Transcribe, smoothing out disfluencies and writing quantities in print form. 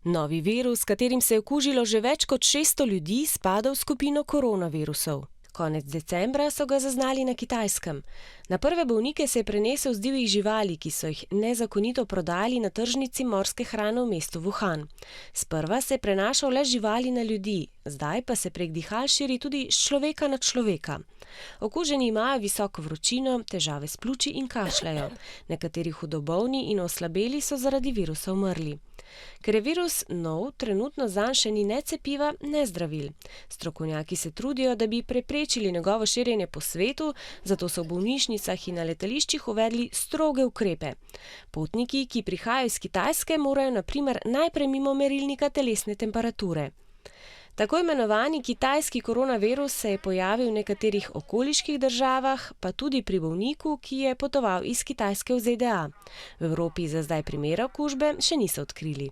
Novi virus, s katerim se je okužilo že več kot 600 ljudi, spada v skupino koronavirusov. Konec decembra so ga zaznali na Kitajskem. Na prve bolnike se je prenesel z divjih živali, ki so jih nezakonito prodajali na tržnici morske hrane v mestu Wuhan. Sprva se je prenašal le živali na ljudi, zdaj pa se prek dihal širi tudi s človeka na človeka. Okuženi imajo visoko vročino, težave s pljuči in kašljajo. Nekateri hudo bolni in oslabeli so zaradi virusa umrli. Ker je virus nov, trenutno zanj še ni ne cepiva, ne zdravil. Strokovnjaki se trudijo, da bi preprečili njegovo širjenje po svetu, zato so v bolnišnicah in na letališčih uvedli stroge ukrepe. Potniki, ki prihajajo iz Kitajske, morajo na primer najprej mimo merilnika telesne temperature. Tako imenovani kitajski koronavirus se je pojavil v nekaterih okoliških državah, pa tudi pri bolniku, ki je potoval iz Kitajske v ZDA. V Evropi za zdaj primera okužbe še niso odkrili.